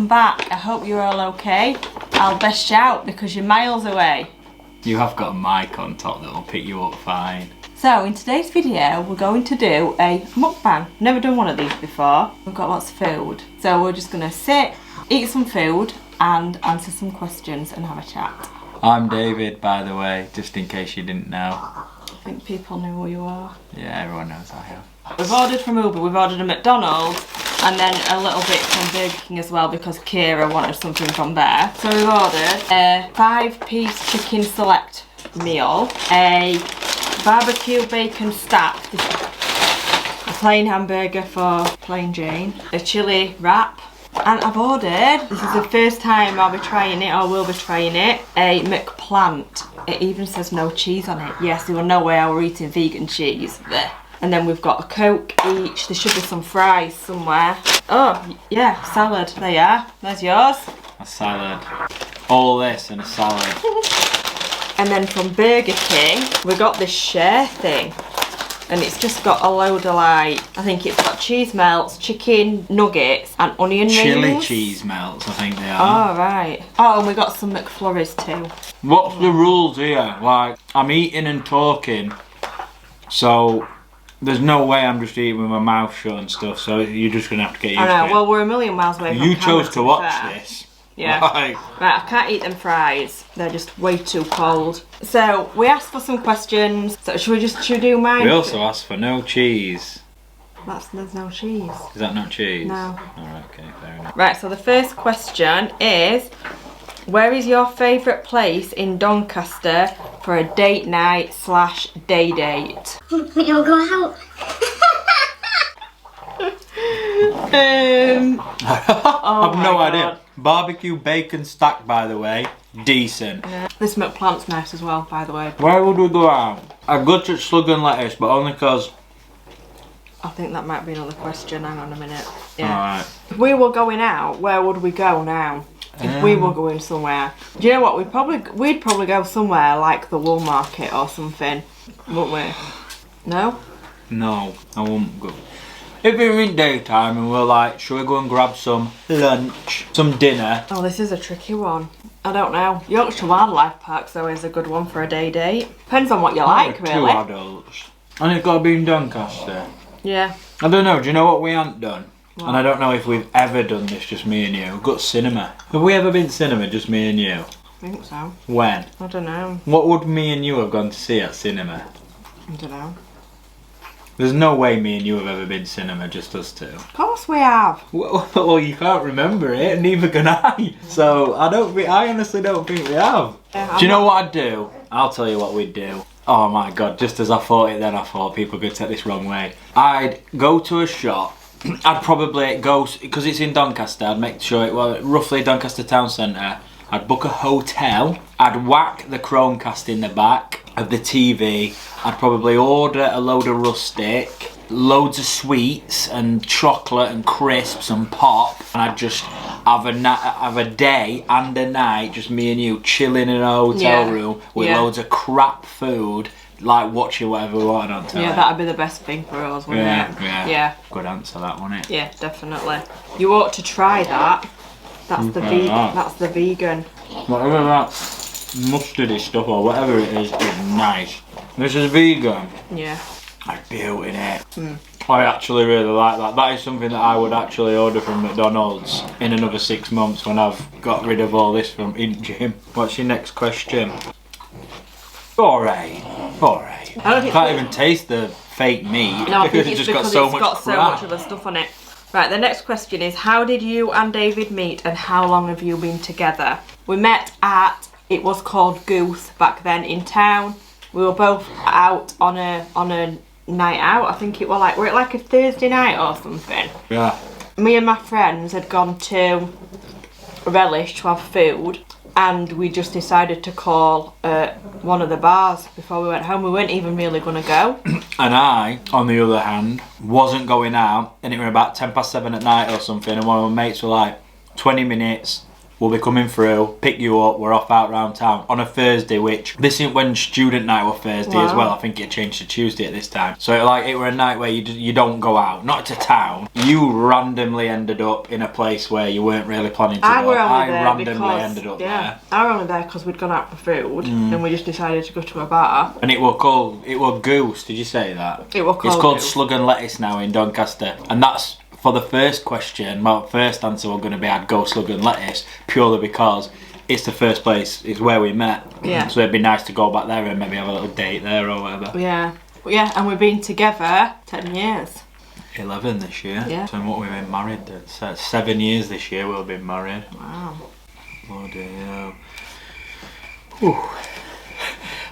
welcome back. I hope you're all okay. I'll best shout because you're miles away. You have got a mic on top that will pick you up fine. So in today's video we're going to do a mukbang. Never done one of these before. We've got lots of food. So we're just going to sit, eat some food and answer some questions and have a chat. I'm David, by the way, just in case you didn't know. I think people know who you are. Yeah, everyone knows I am. We've ordered from Uber, we've ordered a Mcdonald's and then a little bit from Burger King as well because Kira wanted something from there. So we've ordered a 5-piece chicken select meal, a barbecue bacon stack, a plain hamburger for plain Jane, a chilli wrap, and I've ordered, this is the first time I'll be trying it or will be trying it, a Mcplant. It even says no cheese on it. Yes, there was no way I were eating vegan cheese. Blech. And then we've got a Coke each. There should be some fries somewhere. Oh, yeah, salad. There you are. There's yours. A salad. All this and a salad. And then from Burger King, we got this share thing. And it's just got a load of like, I think it's got cheese melts, chicken nuggets and onion rings. Chili cheese melts, I think they are. Oh, right. Oh, and we got some McFlurries too. What's the rules here? Like, I'm eating and talking, so there's no way I'm just eating with my mouth shut and stuff, so you're just going to have to get used to it. I know, well we're a million miles away from You chose to watch this. Yeah. Like. Right, I can't eat them fries. They're just way too cold. So, we asked for some questions. So, should we do mine? We also asked for no cheese. There's no cheese. Is that not cheese? No. Alright, okay, fair enough. Right, so the first question is, where is your favourite place in Doncaster for a date night / day date? You'll go out. Oh I've no idea. Barbecue bacon stack, by the way. Decent. Yeah. This Mcplant's nice as well, by the way. Where would we go out? I'd go to Slug and Lettuce, but only because... I think that might be another question. Hang on a minute. Yeah. Alright. If we were going out, where would we go now? If we were going somewhere. Do you know what? We'd probably go somewhere like the Wool Market or something, wouldn't we? No? No, I wouldn't go. If we were in daytime and we're like, should we go and grab some lunch, some dinner? Oh, this is a tricky one. I don't know. Yorkshire Wildlife Park's always a good one for a day date. Depends on what you like, We're really. 2 adults. And it's got to be in Doncaster. Yeah. I don't know, do you know what we haven't done? What? And I don't know if we've ever done this, just me and you. We've got cinema. Have we ever been to cinema, just me and you? I think so. When? I don't know. What would me and you have gone to see at cinema? I don't know. There's no way me and you have ever been to cinema, just us two. Of course we have. Well, you can't remember it, and neither can I. So I honestly don't think we have. Yeah, Do you know what I'd do? I'll tell you what we'd do. Oh my god, just as I thought it then, I thought people could take this wrong way. I'd go to a shop. I'd probably go, because it's in Doncaster, I'd make sure it was roughly Doncaster town centre. I'd book a hotel. I'd whack the Chromecast in the back of the TV. I'd probably order a load of rustic, loads of sweets and chocolate and crisps and pop, and I'd just have a day and a night, just me and you chilling in a hotel room with loads of crap food, like watching whatever we wanted on telly. Yeah, that'd be the best thing for us, wouldn't it? Yeah. Good answer, that, wasn't it? Yeah, definitely. You ought to try that. That's the vegan. That's the vegan. Whatever that mustardy stuff or whatever it is nice. This is vegan. Yeah. I'd be out in it. I actually really like that. That is something that I would actually order from McDonald's in another 6 months when I've got rid of all this from in gym. What's your next question? Alright. I can't even taste the fake meat. No, I think it's just because got it's got so much of the stuff on it. Right, the next question is, how did you and David meet and how long have you been together? We met at, it was called Goose back then in town. We were both out on a night out. I think it was like, were it like a Thursday night or something? Yeah. Me and my friends had gone to Relish to have food and we just decided to call one of the bars before we went home. We weren't even really going to go. And I, on the other hand, wasn't going out, and it was about 7:10 at night or something, and one of my mates were like, 20 minutes, we'll be coming through, pick you up, we're off out round town on a Thursday, which this isn't when student night were Thursday as well. I think it changed to Tuesday at this time. So it were a night where you don't go out, not to town. You randomly ended up in a place where you weren't really planning to go. I randomly ended up there. I were only there because we'd gone out for food and we just decided to go to a bar. And it were Goose, did you say that? It's called Slug and Lettuce now in Doncaster. And that's, for the first question, my first answer we're going to be I'd go Slug and Lettuce, purely because it's the first place, it's where we met. Yeah. So it'd be nice to go back there and maybe have a little date there or whatever. Yeah. Yeah, and we've been together 10 years. 11 this year. Yeah. So what we've been married then. So 7 years this year we'll be married. Wow. Bloody hell. Whew.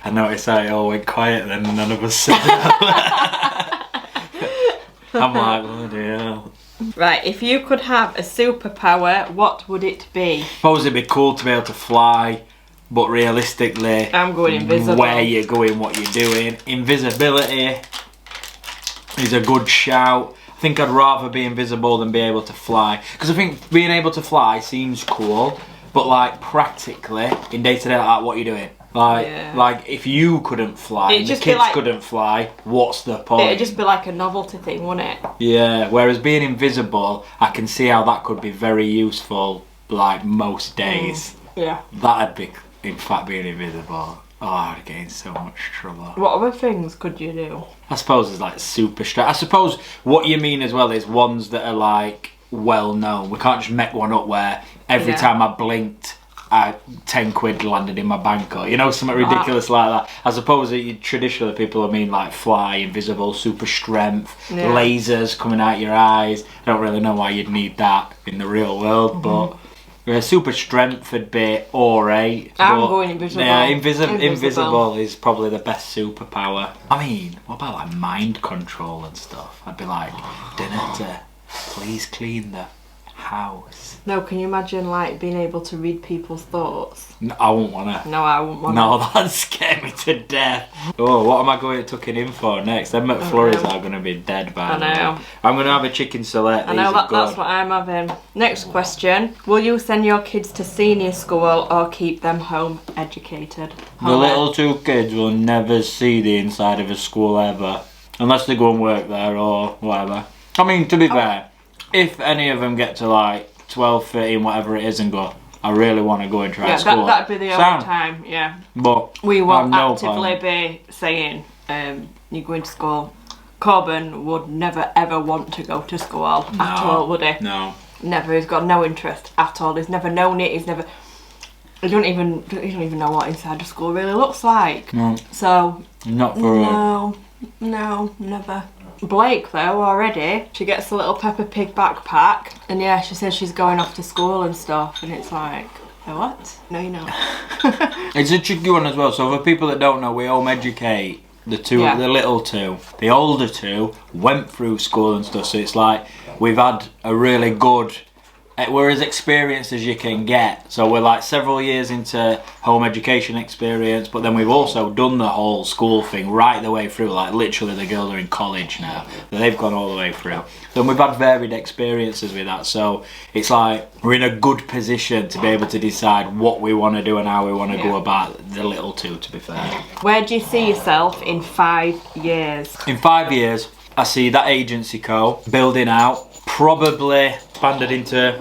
I noticed I all went quiet then and none of us said that. I'm like, bloody hell. Right, if you could have a superpower, what would it be? I suppose it'd be cool to be able to fly, but realistically, I'm going invisible. Where you're going, what you're doing. Invisibility is a good shout. I think I'd rather be invisible than be able to fly. Because I think being able to fly seems cool, but like practically, in day-to-day, like what you're doing. Like if you couldn't fly, and the kids couldn't fly, what's the point? It'd just be like a novelty thing, wouldn't it? Yeah, whereas being invisible, I can see how that could be very useful, like most days. Yeah. That'd be, in fact, being invisible. Oh, I'd get in so much trouble. What other things could you do? I suppose it's like super straight. I suppose what you mean as well is ones that are like well known. We can't just make one up where every time I blinked, 10 quid landed in my bank, or something ridiculous like that. I suppose that traditionally people mean like fly, invisible, super strength, lasers coming out your eyes. I don't really know why you'd need that in the real world, but super strength would be alright. I'm going invisible. Yeah, invisible is probably the best superpower. I mean, what about like mind control and stuff? I'd be like, dinner to please clean the house. No, can you imagine like being able to read people's thoughts? No, I wouldn't want to. No, I wouldn't want to. No, that'd scare me to death. Oh, what am I going to tucking in for next? Them McFlurries are going to be dead by now. I'm going to have a chicken select. I know, that's what I'm having. Next question. Will you send your kids to senior school or keep them home educated? The little two kids will never see the inside of a school ever. Unless they go and work there or whatever. I mean, to be fair, if any of them get to like 12, 13, whatever it is and go, I really want to go and try school. That'd be the only time, yeah. But we won't actively be saying, you're going to school. Corbin would never ever want to go to school at all, would he? No. Never. He's got no interest at all. He's never known it. He don't even know what inside of school really looks like. No. So not for No, never. Blake though, already, she gets a little Peppa Pig backpack and yeah, she says she's going off to school and stuff, and it's like, what? No, you're not. It's a tricky one as well. So for people that don't know, we home educate the little two. The older two went through school and stuff, so it's like we've had a really good, we're as experienced as you can get. So we're like several years into home education experience, but then we've also done the whole school thing right the way through. Like literally the girls are in college now. They've gone all the way through. Then we've had varied experiences with that. So it's like we're in a good position to be able to decide what we want to do and how we want to go about the little two, to be fair. Where do you see yourself in 5 years? In 5 years, I see that agency building out, probably expanded into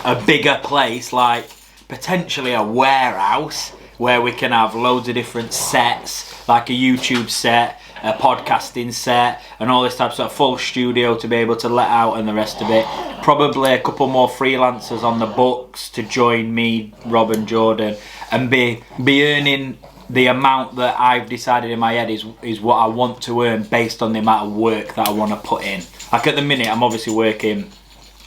a bigger place, like potentially a warehouse where we can have loads of different sets, like a YouTube set, a podcasting set, and all this type of stuff, full studio to be able to let out and the rest of it. Probably a couple more freelancers on the books to join me, Rob and Jordan, and be earning the amount that I've decided in my head is what I want to earn based on the amount of work that I want to put in. Like at the minute, I'm obviously working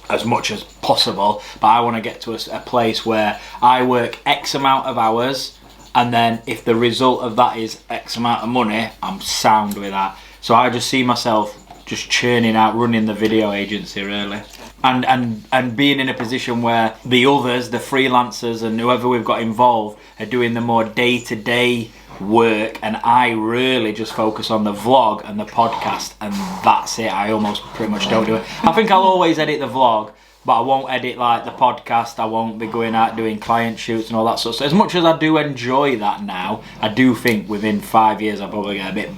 as much as possible, but I want to get to a place where I work X amount of hours, and then if the result of that is X amount of money, I'm sound with that. So I just see myself just churning out, running the video agency really. And being in a position where the others, the freelancers and whoever we've got involved, are doing the more day-to-day work, and I really just focus on the vlog and the podcast, and that's it. I almost pretty much don't do it. I think I'll always edit the vlog, but I won't edit like the podcast. I won't be going out doing client shoots and all that sort of stuff. As much as I do enjoy that now, I do think within 5 years I'll probably get a bit,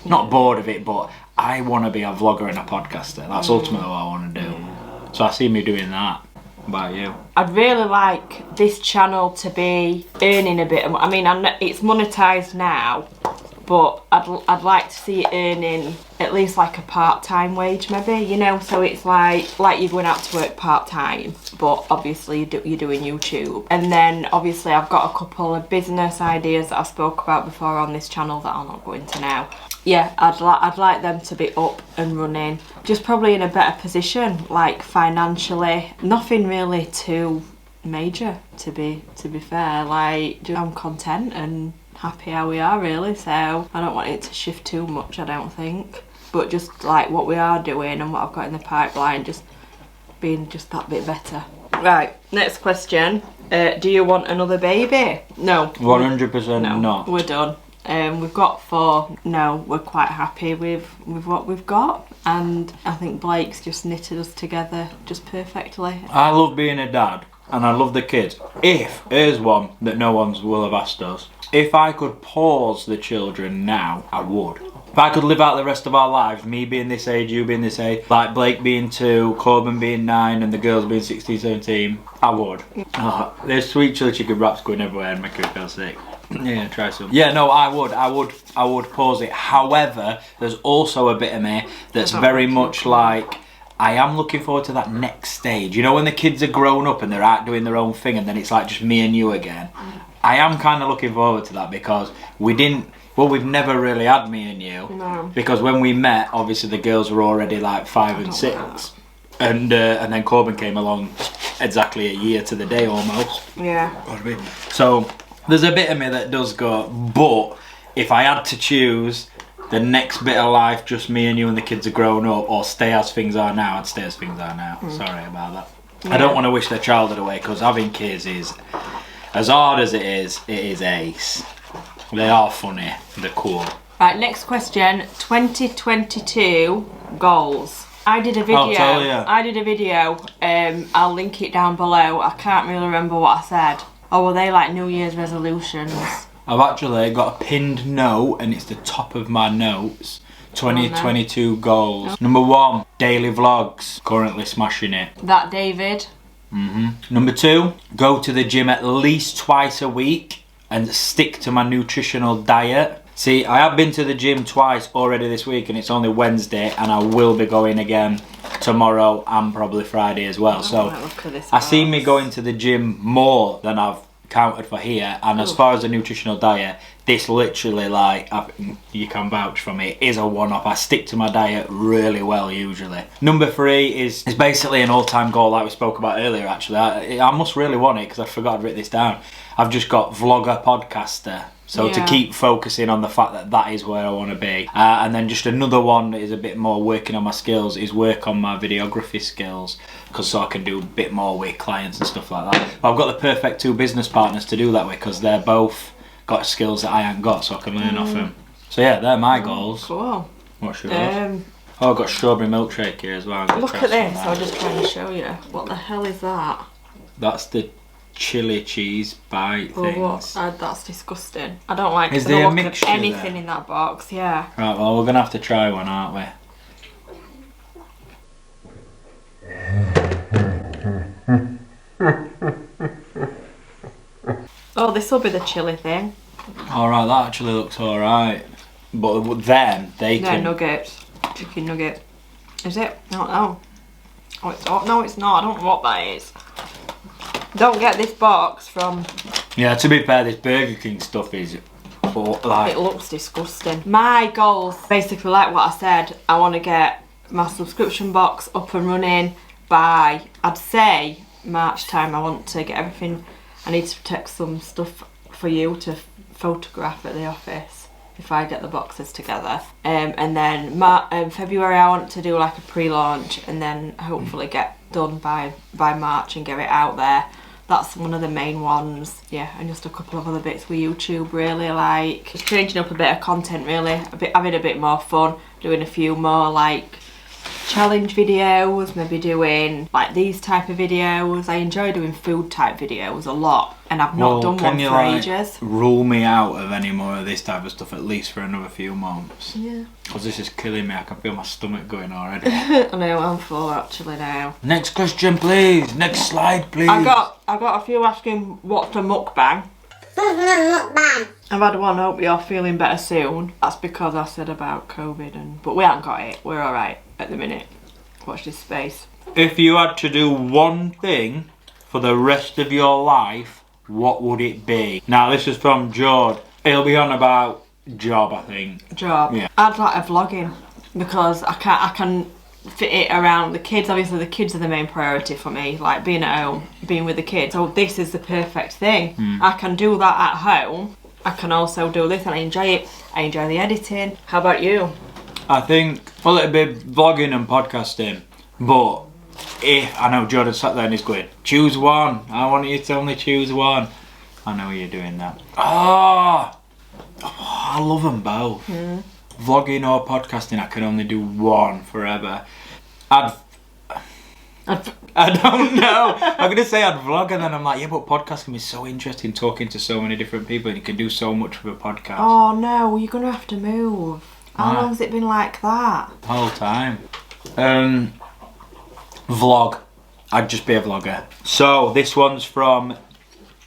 not bored of it, but I want to be a vlogger and a podcaster. That's ultimately what I want to do. So I see me doing that. What about you? I'd really like this channel to be earning a bit. I mean, it's monetized now, but I'd like to see it earning at least like a part-time wage, maybe, you know. So it's like you're going out to work part-time, but obviously you're doing YouTube. And then obviously I've got a couple of business ideas that I spoke about before on this channel that I'll not go into now. Yeah, I'd like them to be up and running, just probably in a better position, like financially. Nothing really too major, to be fair. Like, I'm content and happy how we are, really, so I don't want it to shift too much, I don't think. But just like what we are doing and what I've got in the pipeline, just being just that bit better. Right, next question. Do you want another baby? No. 100% no, not. We're done. We've got 4. No, we're quite happy with what we've got, and I think Blake's just knitted us together just perfectly. I love being a dad and I love the kids. Here's one that no one will have asked us. If I could pause the children now, I would. If I could live out the rest of our lives, me being this age, you being this age, like Blake being 2, Corbin being 9 and the girls being 16, 17, I would. Oh, there's sweet chili chicken wraps going everywhere and making me feel sick. Yeah, try some. Yeah, no, I would pause it. However, there's also a bit of me that's very much like, I am looking forward to that next stage. You know, when the kids are grown up and they're out doing their own thing and then it's like just me and you again. I am kind of looking forward to that because we've never really had me and you. No. Because when we met, obviously the girls were already like 5 and 6. And then Corbin came along exactly a year to the day almost. Yeah. So there's a bit of me that does go, but if I had to choose the next bit of life, just me and you and the kids are grown up, or stay as things are now, I'd stay as things are now. Sorry about that. Yeah. I don't want to wish their childhood away because having kids is, as hard as it is ace. They are funny, they're cool. Right, next question. 2022 goals. I did a video. I'll tell you. I did a video. I'll link it down below. I can't really remember what I said. Oh, were they like New Year's resolutions? I've actually got a pinned note and it's the top of my notes. 2022 goals. Number 1, daily vlogs. Currently smashing it. That David. Number 2, go to the gym at least twice a week and stick to my nutritional diet. See, I have been to the gym twice already this week and it's only Wednesday, and I will be going again tomorrow and probably Friday as well. So I see me going to the gym more than I've counted for here, and as far as the nutritional diet, this literally, like, you can vouch for me, is a one-off. I stick to my diet really well usually. Number 3 is basically an all-time goal like we spoke about earlier actually. I must really want it because I forgot to write this down. I've just got vlogger podcaster. So to keep focusing on the fact that that is where I want to be. And then just another one that is a bit more working on my skills is work on my videography skills, because so I can do a bit more with clients and stuff like that. But I've got the perfect 2 business partners to do that with because they're both got skills that I haven't got, so I can learn off them. So yeah, they're my goals. Cool. What's yours? Oh, I've got strawberry milkshake here as well. Look at this, I'm just trying to show you. What the hell is that? That's the chili cheese bite things. That's disgusting. I don't like Is there a mixture anything there? In that box, yeah. Right, well we're gonna have to try one, aren't we? Oh, this will be the chili thing. Alright, that actually looks alright. But then they can... nuggets. Chicken nugget. Is it? No. Oh, it's not. No, it's not. I don't know what that is. Don't get this box from... Yeah, to be fair, this Burger King stuff is... like... It looks disgusting. My goals, basically like what I said, I want to get my subscription box up and running by, I'd say, March time. I want to get everything... I need to take some stuff for you to photograph at the office if I get the boxes together. And then February I want to do like a pre-launch and then hopefully get done by March and get it out there. That's one of the main ones. Yeah, and just a couple of other bits with YouTube, really, like just changing up a bit of content, really, having a bit more fun, doing a few more like challenge videos, maybe doing like these type of videos. I enjoy doing food type videos a lot, and I've not done one for ages. Rule me out of any more of this type of stuff at least for another few months. Yeah. Because this is killing me. I can feel my stomach going already. I know, I'm full actually now. Next question, please. Next slide, please. I got a few asking what's a mukbang. I've had one, hope you're feeling better soon. That's because I said about COVID, but we haven't got it. We're alright at the minute. Watch this space. If you had to do one thing for the rest of your life, what would it be? Now, this is from George. It'll be on about job, I think. Job? Yeah. I'd like a vlogging because I can fit it around the kids. Obviously the kids are the main priority for me, like being at home, being with the kids. So this is the perfect thing. I can do that at home. I can also do this and I enjoy it. I enjoy the editing. How about you? I think, well, it'd be vlogging and podcasting, but if, I know Jordan sat there and he's going, choose one. I want you to only choose one. I know you're doing that. Oh, I love them both. Vlogging or podcasting, I can only do one forever. I don't know. I'm going to say I'd vlog and then I'm like, yeah, but podcasting is so interesting, talking to so many different people and you can do so much with a podcast. Oh no, you're going to have to move. How long has it been like that? The whole time. Vlog. I'd just be a vlogger. So, this one's from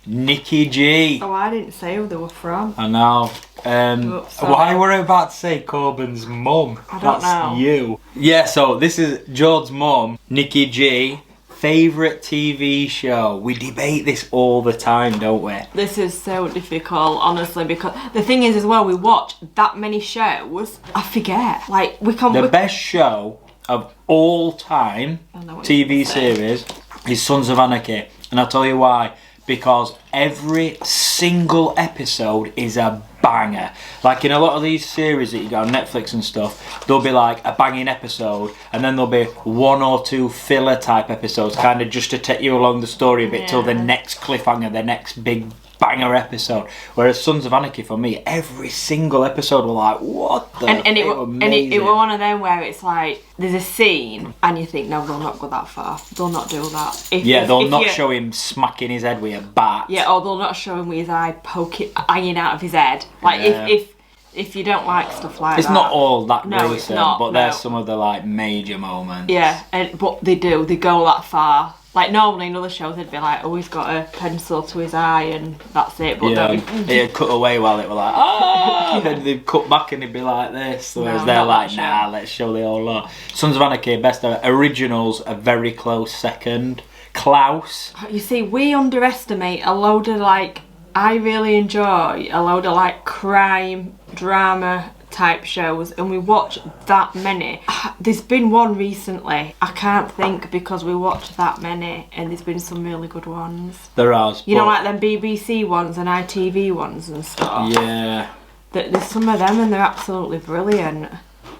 Nikki G. Oh, I didn't say who they were from. I know. Why were I about to say Corbyn's mum? I don't know. That's you. Yeah, so this is George's mum, Nikki G. Favourite TV show? We debate this all the time, don't we? This is so difficult, honestly, because the thing is as well, we watch that many shows, I forget. Like, The best show of all time TV series is Sons of Anarchy. And I'll tell you why. Because every single episode is a banger. Like in a lot of these series that you get on Netflix and stuff, there'll be like a banging episode and then there'll be one or two filler type episodes, kind of just to take you along the story a bit till the next cliffhanger, the next big banger episode. Whereas Sons of Anarchy, for me, every single episode were like, what the and it was one of them where it's like there's a scene and you think, no, they'll not go that far, they'll not do that. They'll not show him smacking his head with a bat. Yeah, or they'll not show him with his eye hanging out of his head. Like if you don't like stuff like that, it's not all that no, gruesome, it's not, but there's some of the like major moments. Yeah, but they go that far. Like normally in other shows they'd be like, oh, he's got a pencil to his eye and that's it. But it'd cut away while it were like, ah, then they'd cut back and it'd be like this. Whereas they're like, nah, let's show the whole lot. Sons of Anarchy, best originals, a very close second. Klaus. You see, we underestimate a load of I really enjoy a load of crime, drama type shows, and we watch that many. There's been one recently, I can't think because we watched that many, and there's been some really good ones. There are. You know, like them BBC ones and ITV ones and stuff. Yeah. There's some of them and they're absolutely brilliant.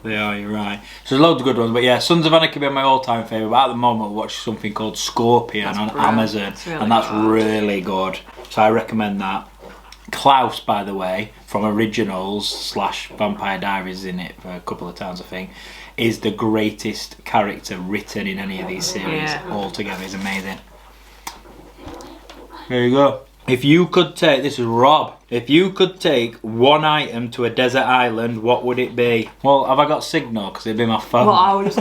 They are, you're right. So there's loads of good ones, but yeah, Sons of Anarchy being my all-time favourite, but at the moment we watch something called Scorpion on Amazon, and that's really good. So I recommend that. Klaus, by the way, from Originals / Vampire Diaries in it for a couple of times, I think, is the greatest character written in any of these series altogether. He's amazing. There you go. If you could take, this is Rob, if you could take one item to a desert island, what would it be? Well, have I got signal? Because it'd be my phone. Well, I was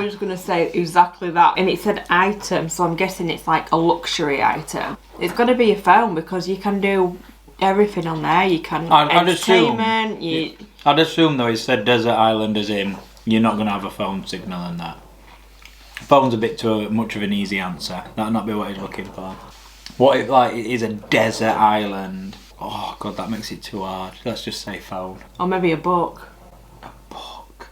just gonna say exactly that. And it said item, so I'm guessing it's like a luxury item. It's got to be a phone because you can do everything on there. You can entertainment. I'd assume though it said desert island as in you're not going to have a phone signal and that. Phone's a bit too much of an easy answer. That'd not be what he's looking for. What if it is a desert island? Oh god, that makes it too hard. Let's just say phone. Or maybe a book. A book.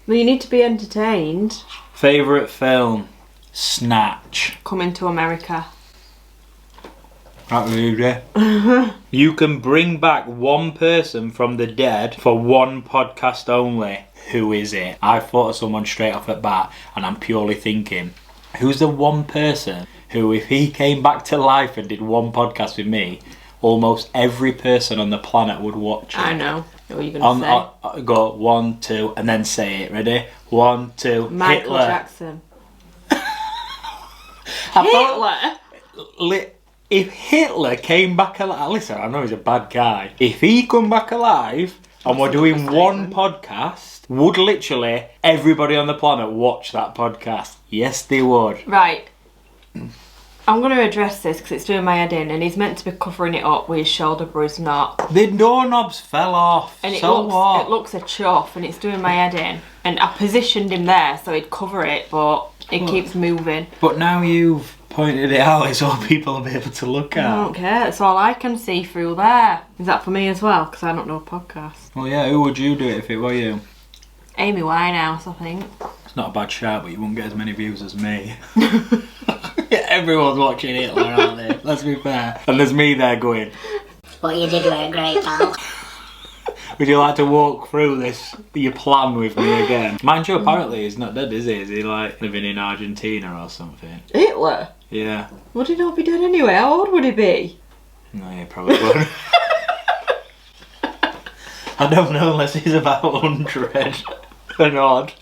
Well, you need to be entertained. Favourite film? Snatch. Coming to America. That really. You can bring back one person from the dead for one podcast only. Who is it? I thought of someone straight off at bat, and I'm purely thinking, who's the one person who, if he came back to life and did one podcast with me, almost every person on the planet would watch it? I know. What are you going to say? Go 1, 2, and then say it. Ready? 1, 2. Michael Hitler. Jackson. Hitler? If Hitler came back alive, listen, I know he's a bad guy. If he come back alive and we're doing one podcast, would literally everybody on the planet watch that podcast? Yes, they would. Right. I'm going to address this because it's doing my head in, and he's meant to be covering it up with his shoulder, but he's not. The doorknobs fell off. And it what? looks a chuff, and it's doing my head in. And I positioned him there so he'd cover it, but it keeps moving. But now you've pointed it out, it's all people will be able to look at. I don't care. It's all I can see through there. Is that for me as well? Because I don't know podcasts. Well, yeah. Who would you do it if it were you? Amy Winehouse, I think. It's not a bad shout, but you won't get as many views as me. Everyone's watching Hitler, aren't they? Let's be fair. And there's me there going, What you did were great, pal. would you like to walk through this, your plan with me again? Mind you, apparently he's not dead, is he? Is he like living in Argentina or something? Hitler? Yeah. Would he not be dead anyway? How old would he be? No, he probably wouldn't. I don't know unless he's about 100 and odd.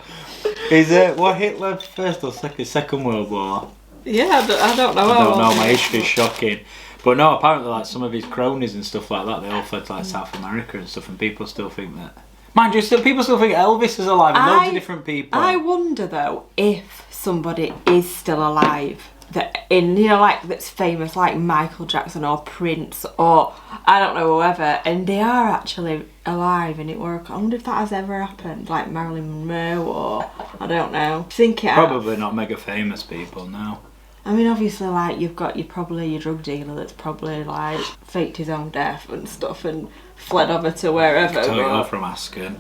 Is it, what, Hitler first or second World War? Yeah, I don't know. I don't know, my history's shocking. But no, apparently like some of his cronies and stuff like that, they all fled to like South America and stuff, and people still think that. Mind you, people still think Elvis is alive, and loads of different people. I wonder though if somebody is still alive that that's famous, like Michael Jackson or Prince or I don't know, whoever, and they are actually alive and it works. I wonder if that has ever happened, like Marilyn Monroe or I don't know. Think it Probably not mega famous people, no. I mean, obviously, like, you've got probably your drug dealer that's probably, like, faked his own death and stuff and fled over to wherever. Tell you off from asking.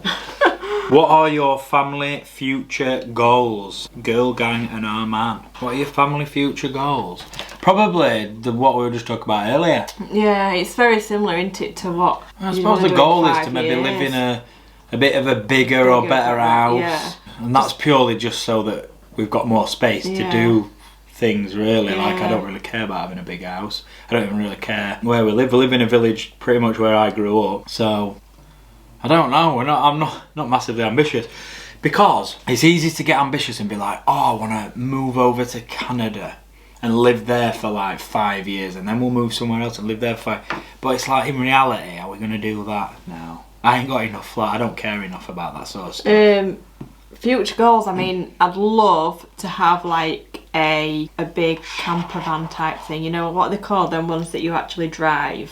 What are your family future goals? Girl, gang and our man. What are your family future goals? Probably what we were just talking about earlier. Yeah, it's very similar, isn't it, to what I suppose the goal is to maybe live in a bit of a bigger or better house. Yeah. And that's purely just so that we've got more space to do things, really. Like, I don't really care about having a big house. I don't even really care where we live. We live in a village pretty much where I grew up, so I don't know. I'm not massively ambitious, because it's easy to get ambitious and be like, oh, I want to move over to Canada and live there for like 5 years, and then we'll move somewhere else and live there for 5. But it's like, in reality, are we going to do that now? I ain't got enough, I don't care enough about that sort of stuff. Future goals, I mean, I'd love to have like a big camper van type thing. You know what they call them ones that you actually drive?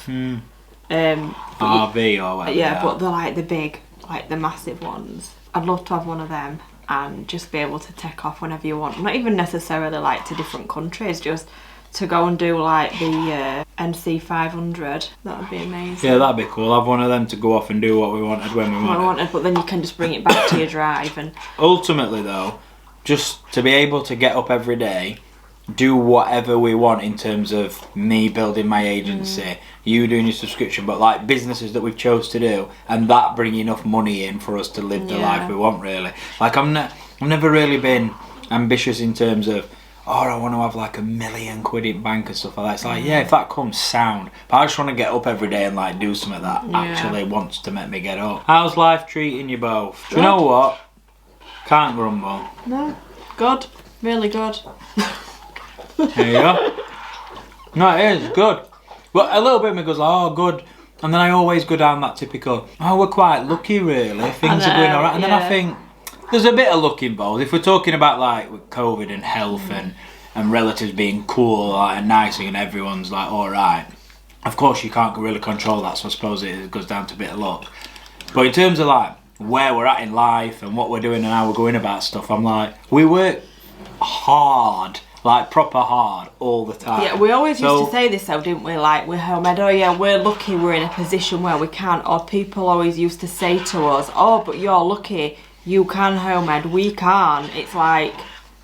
RV or whatever. Yeah, but they're like the big, like the massive ones. I'd love to have one of them and just be able to take off whenever you want. Not even necessarily like to different countries, just to go and do like the NC 500. That would be amazing. Yeah, that'd be cool. Have one of them to go off and do what we wanted when we wanted. But then you can just bring it back to your drive. And ultimately though, just to be able to get up every day, do whatever we want in terms of me building my agency, you doing your subscription, but like businesses that we've chose to do, and that bring enough money in for us to live the life we want, really. Like I've never really been ambitious in terms of, oh, I want to have like £1 million in bank and stuff like that. It's like, yeah, if that comes, sound. But I just want to get up every day and like do something that actually wants to make me get up. How's life treating you both? Do you know what? Can't grumble. No, good, really good. There you go. No, it is good. But a little bit of me goes, oh, good. And then I always go down that typical, oh, we're quite lucky, really. Things are going alright. And then I think, there's a bit of luck involved. If we're talking about like with COVID and health and relatives being cool like, and nice and everyone's like alright, of course you can't really control that, so I suppose it goes down to a bit of luck. But in terms of like where we're at in life and what we're doing and how we're going about stuff, I'm like, we work hard, like proper hard all the time. Yeah, we always used to say this though, didn't we? Like with Homehead, oh yeah, we're lucky we're in a position where we can, or people always used to say to us, oh, but you're lucky. You can, Homehead, we can't. It's like,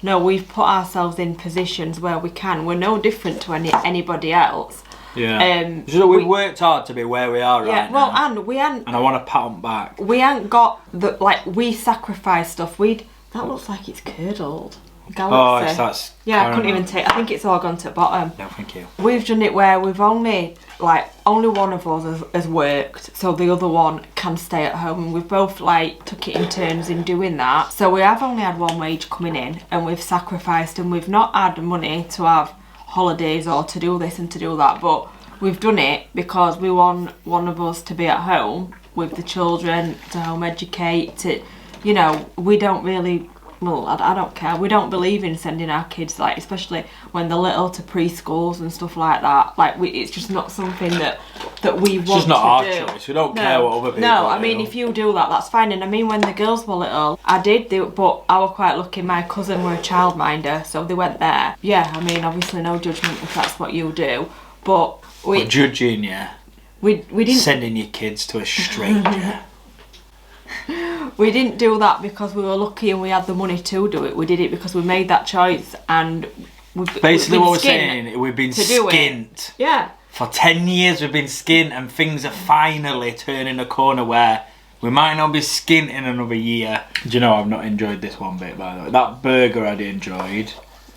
no, we've put ourselves in positions where we can. We're no different to anybody else. Yeah. So we've worked hard to be where we are right well, now. and we ain't. And I want to pat them back. We ain't got the, like, we sacrifice stuff. That looks like it's curdled. Galaxy. Oh, that's yeah, I couldn't even take. I think it's all gone to the bottom. No, thank you. We've done it where we've only one of us has worked, so the other one can stay at home, and we've both took it in turns in doing that. So we have only had one wage coming in, and we've sacrificed, and we've not had money to have holidays or to do this and to do that, but we've done it because we want one of us to be at home with the children, to home educate, to, you know, we don't really, well, I don't care. We don't believe in sending our kids, especially when they're little, to preschools and stuff like that. It's just not something that we want to do. It's just not our choice. We don't care what other people do. No, I mean, if you do that, that's fine. And I mean, when the girls were little, I did do it, but I was quite lucky. My cousin were a childminder, so they went there. Yeah, I mean, obviously no judgment if that's what you do, but We're judging you. We didn't... Sending your kids to a stranger. We didn't do that because we were lucky and we had the money to do it. We did it because we made that choice, and basically what we're saying, we've been skint. Yeah. For 10 years we've been skint, and things are finally turning a corner where we might not be skint in another year. Do you know, I've not enjoyed this one bit, by the way. That burger I'd enjoyed.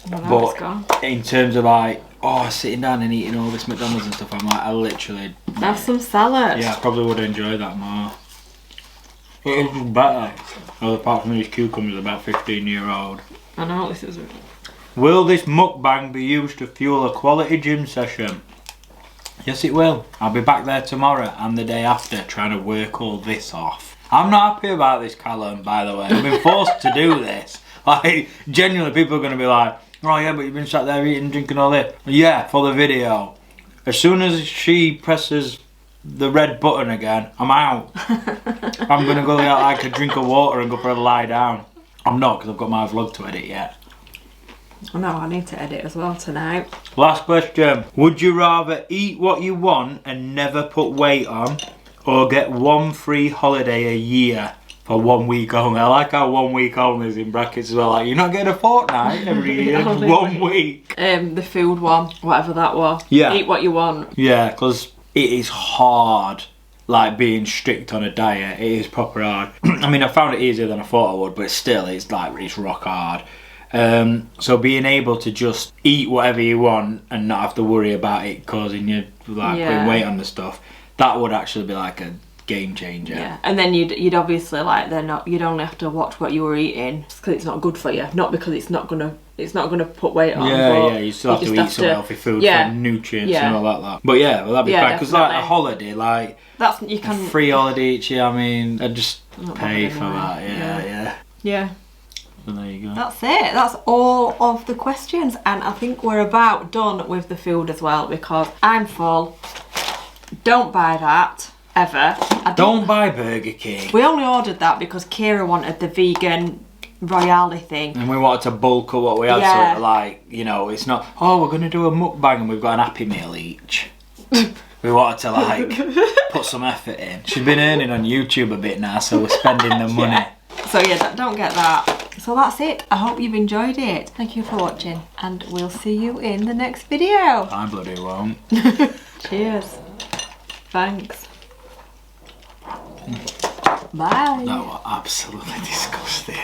Well, it's gone. In terms of sitting down and eating all this McDonald's and stuff, I literally... Have some salad. Yeah, I probably would enjoy that more. It is better. Well, apart from these cucumbers, about 15-year-old. I know, this is... Will this mukbang be used to fuel a quality gym session? Yes, it will. I'll be back there tomorrow and the day after trying to work all this off. I'm not happy about this, Callum, by the way. I've been forced to do this. Genuinely, people are going to be like, oh yeah, but you've been sat there eating, drinking all this. Yeah, for the video. As soon as she presses the red button again, I'm out. I'm going to go get a drink of water and go for a lie down. I'm not, because I've got my vlog to edit yet. No, I need to edit as well tonight. Last question. Would you rather eat what you want and never put weight on, or get one free holiday a year for 1 week only? I like how 1 week only is in brackets as well. You're not getting a fortnight every year, 1 week. The food one, whatever that was. Yeah. Eat what you want. Yeah, because it is hard, being strict on a diet. It is proper hard. I mean, I found it easier than I thought I would, but still, it's rock hard. So being able to just eat whatever you want and not have to worry about it causing you putting weight on the stuff, that would actually be a game changer. Yeah, and then you'd obviously you'd only have to watch what you were eating because it's not good for you, not because it's not gonna put weight on. Yeah, you still have to eat some healthy food for nutrients and all that. But yeah, well, that'd be fine, because a holiday, that's you can a free holiday each year. I mean, I'd just pay for that. Yeah. So there you go. That's it. That's all of the questions, and I think we're about done with the food as well, because I'm full. Don't buy that ever. Don't buy Burger King. We only ordered that because Kira wanted the vegan Royale thing, and we wanted to bulk up what we had. So it's not, oh, we're gonna do a mukbang and we've got an Happy Meal each. We wanted to put some effort in. She's been earning on YouTube a bit now, so we're spending the money. So yeah, don't get that. So that's it. I hope you've enjoyed it. Thank you for watching, and we'll see you in the next video. I bloody won't. Cheers. Thanks. Bye. That was absolutely disgusting.